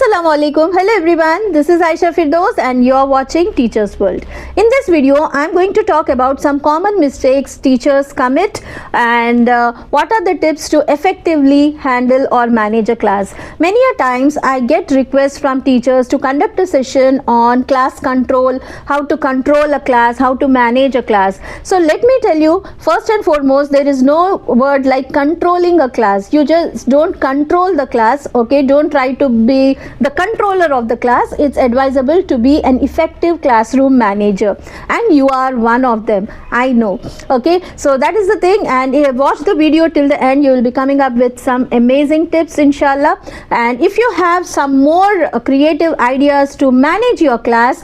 Assalamu alaikum. Hello everyone. This is Aisha Firdaus and you are watching Teachers World. In this video, I am going to talk about some common mistakes teachers commit and what are the tips to effectively handle or manage a class. Many a times I get requests from teachers to conduct a session on class control, how to control a class, how to manage a class. So let me tell you, first and foremost, there is no word like controlling a class. You just don't control the class, okay? Don't try to be the controller of the class. It's advisable to be an effective classroom manager, and you are one of them, I know, okay? So that is the thing, and if you watch the video till the end, you will be coming up with some amazing tips, inshallah. And if you have some more creative ideas to manage your class,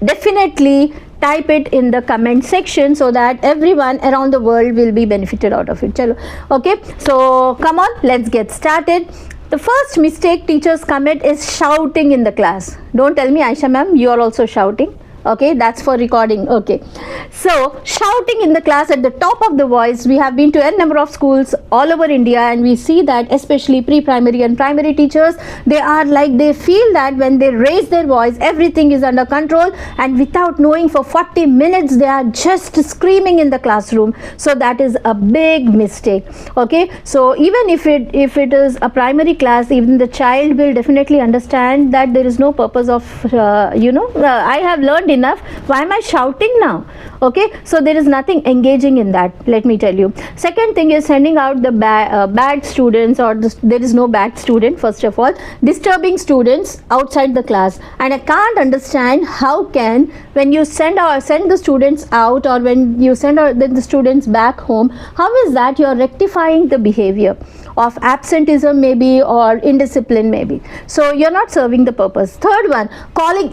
definitely type it in the comment section so that everyone around the world will be benefited out of it. Chalo. Okay, so come on, let's get started. The first mistake teachers commit is shouting in the class. Don't tell me, Aisha ma'am, you are also shouting. Okay, that's for recording. Okay, so shouting in the class at the top of the voice. We have been to a number of schools all over India, and we see that especially pre-primary and primary teachers, they are like, they feel that when they raise their voice, everything is under control, and without knowing, for 40 minutes they are just screaming in the classroom. So that is a big mistake. Okay, so even if it is a primary class, even the child will definitely understand that there is no purpose of I have learned enough, why am I shouting now? Okay, so there is nothing engaging in that, let me tell you. Second thing is sending out the bad students, or there is no bad student, first of all, disturbing students outside the class. And I can't understand how can, when you send the students out, or when you send the students back home, how is that you are rectifying the behavior of absenteeism maybe, or indiscipline maybe? So you're not serving the purpose. Third one, calling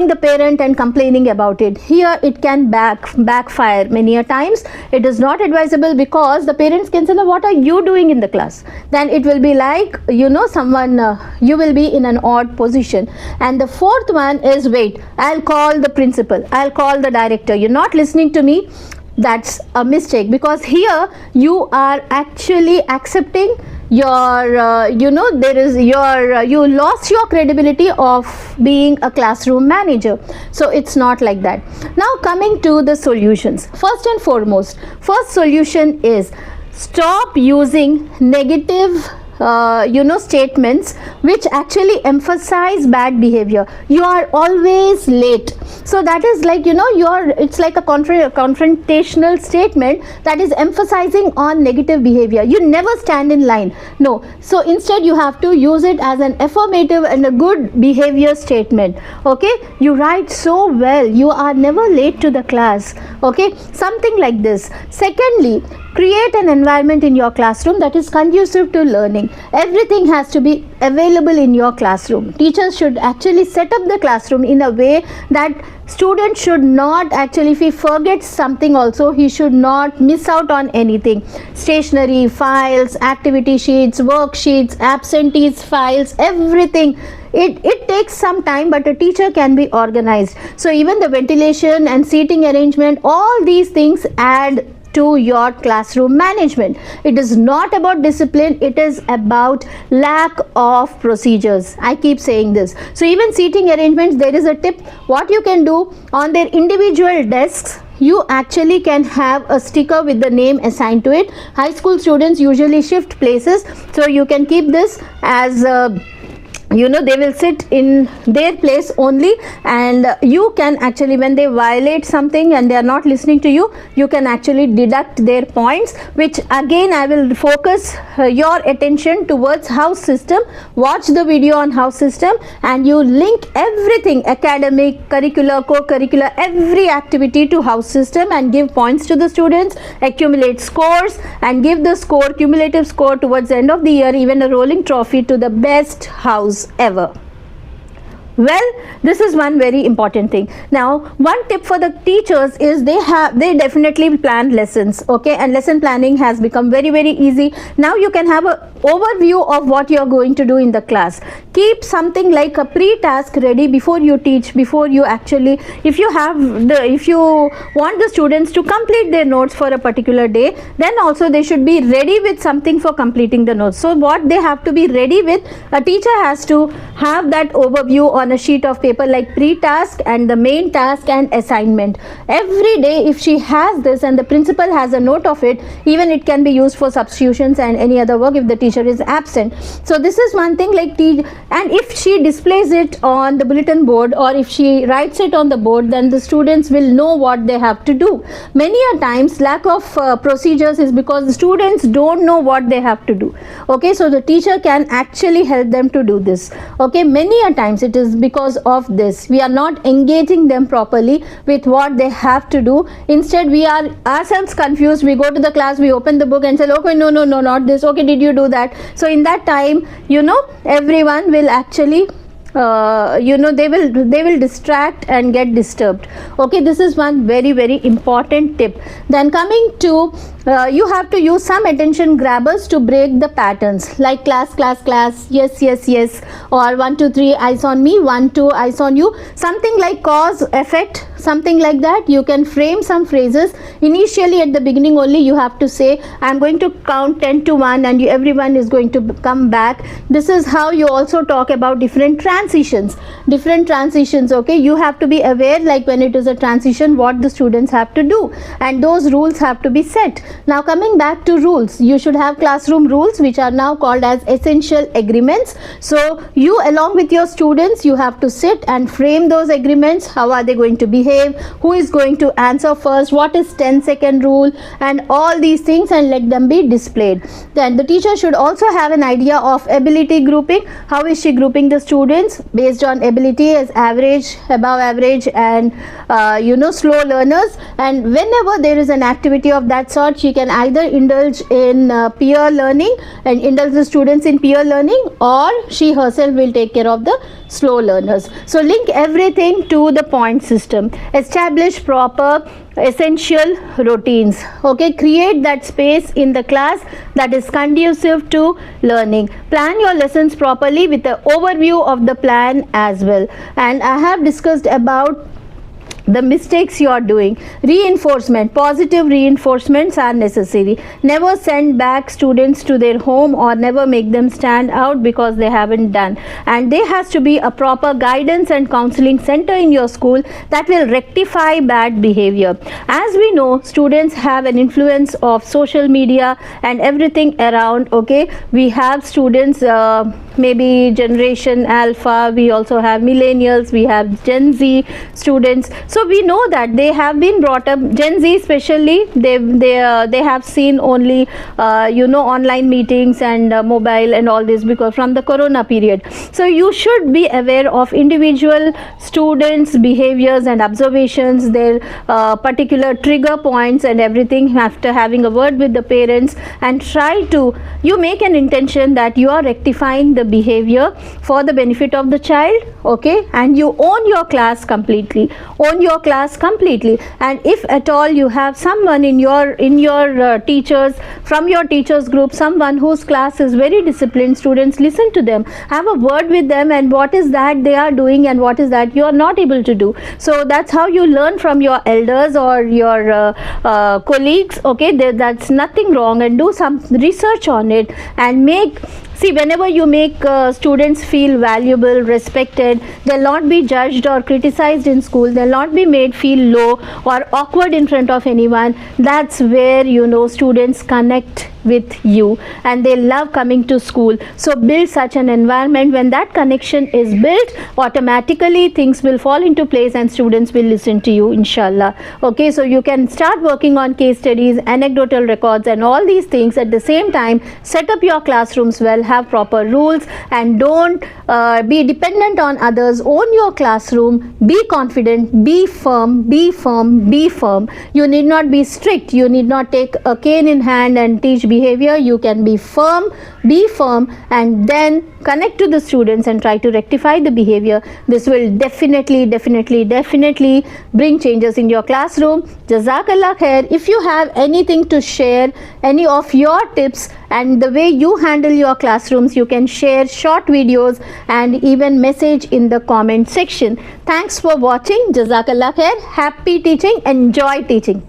the parent and complaining about it. Here it can backfire many a times. It is not advisable, because the parents can say, what are you doing in the class? Then it will be like, someone, you will be in an odd position. And the fourth one is, wait, I'll call the principal, I'll call the director, you're not listening to me. That's a mistake, because here you are actually accepting your you lost your credibility of being a classroom manager. So it's not like that. Now coming to the solutions, first and foremost, first solution is stop using negative statements which actually emphasize bad behavior. You are always late. So that is like, it's like a confrontational statement that is emphasizing on negative behavior. You never stand in line. No. So instead you have to use it as an affirmative and a good behavior statement. Okay, you write so well, you are never late to the class. Okay, something like this. Secondly, create an environment in your classroom that is conducive to learning. Everything has to be available in your classroom. Teachers should actually set up the classroom in a way that student should not actually, if he forgets something also, he should not miss out on anything. Stationery, files, activity sheets, worksheets, absentees files, everything. It takes some time, but a teacher can be organized. So even the ventilation and seating arrangement, all these things add to your classroom management. It is not about discipline, it is about lack of procedures. I keep saying this. So even seating arrangements, there is a tip. What you can do, on their individual desks, you actually can have a sticker with the name assigned to it. High school students usually shift places, so you can keep this as they will sit in their place only, and you can actually, when they violate something and they are not listening to you, you can actually deduct their points, which again I will focus your attention towards house system. Watch the video on house system, and you link everything, academic, curricular, co-curricular, every activity to house system, and give points to the students, accumulate scores, and give the score, cumulative score, towards the end of the year, even a rolling trophy to the best house ever. Well, this is one very important thing. Now, one tip for the teachers is they definitely plan lessons, okay, and lesson planning has become very easy. Now you can have a overview of what you are going to do in the class. Keep something like a pre-task ready before you teach, before you actually, if you want the students to complete their notes for a particular day, then also they should be ready with something for completing the notes. So what they have to be ready with, a teacher has to have that overview on a sheet of paper, like pre-task and the main task and assignment. Every day, if she has this and the principal has a note of it, even it can be used for substitutions and any other work if the teacher is absent. So this is one thing, like and if she displays it on the bulletin board, or if she writes it on the board, then the students will know what they have to do. Many a times lack of procedures is because the students don't know what they have to do, okay. So the teacher can actually help them to do this, okay. Many a times it is because of this, we are not engaging them properly with what they have to do. Instead, we are ourselves confused. We go to the class, we open the book and say, okay, no, not this, okay, did you do that? So in that time, everyone will actually they will distract and get disturbed, okay. This is one very important tip. Then coming to you have to use some attention grabbers to break the patterns, like class, yes, or 1 2 3 eyes on me, 1 2 eyes on you, something like cause effect, something like that. You can frame some phrases. Initially at the beginning only you have to say, I'm going to count 10 to 1 and everyone is going to come back. This is how you also talk about different transitions, okay. You have to be aware, like when it is a transition, what the students have to do, and those rules have to be set. Now coming back to rules, you should have classroom rules, which are now called as essential agreements. So you, along with your students, you have to sit and frame those agreements. How are they going to behave, who is going to answer first, what is 10-second rule, and all these things, and let them be displayed. Then the teacher should also have an idea of ability grouping. How is she grouping the students based on ability, as average, above average, and slow learners. And whenever there is an activity of that sort, she can either indulge in peer learning and indulge the students in peer learning, or she herself will take care of the slow learners. So link everything to the point system. Establish proper essential routines, okay. Create that space in the class that is conducive to learning. Plan your lessons properly with an overview of the plan as well. And I have discussed about the mistakes you are doing. Reinforcement, positive reinforcements are necessary. Never send back students to their home, or never make them stand out because they haven't done. And there has to be a proper guidance and counseling center in your school that will rectify bad behavior. As we know, students have an influence of social media and everything around, okay. We have students, maybe generation alpha, we also have millennials, we have Gen Z students. So we know that they have been brought up, Gen Z especially, they have seen only online meetings and mobile and all this, because from the corona period. So you should be aware of individual students' behaviors and observations, their particular trigger points and everything, after having a word with the parents, and try to, you make an intention that you are rectifying the behavior for the benefit of the child, okay. And you own your class completely, and if at all you have someone in your teachers, from your teachers group, someone whose class is very disciplined, students listen to them, have a word with them, and what is that they are doing and what is that you are not able to do. So that's how you learn from your elders or your colleagues, okay. That's nothing wrong, and do some research on it, and see, whenever you make students feel valuable, respected, they'll not be judged or criticized in school, they'll not be made feel low or awkward in front of anyone. That's where students connect with you and they love coming to school. So build such an environment. When that connection is built, automatically things will fall into place and students will listen to you, inshallah. Okay, so you can start working on case studies, anecdotal records and all these things. At the same time, set up your classrooms well, have proper rules, and don't be dependent on others. Own your classroom, be confident, be firm, be firm, be firm. You need not be strict, you need not take a cane in hand and teach behavior, you can be firm, and then connect to the students and try to rectify the behavior. This will definitely bring changes in your classroom. Jazakallah khair. If you have anything to share, any of your tips and the way you handle your classrooms, you can share short videos and even message in the comment section. Thanks for watching. Jazakallah khair. Happy teaching. Enjoy teaching.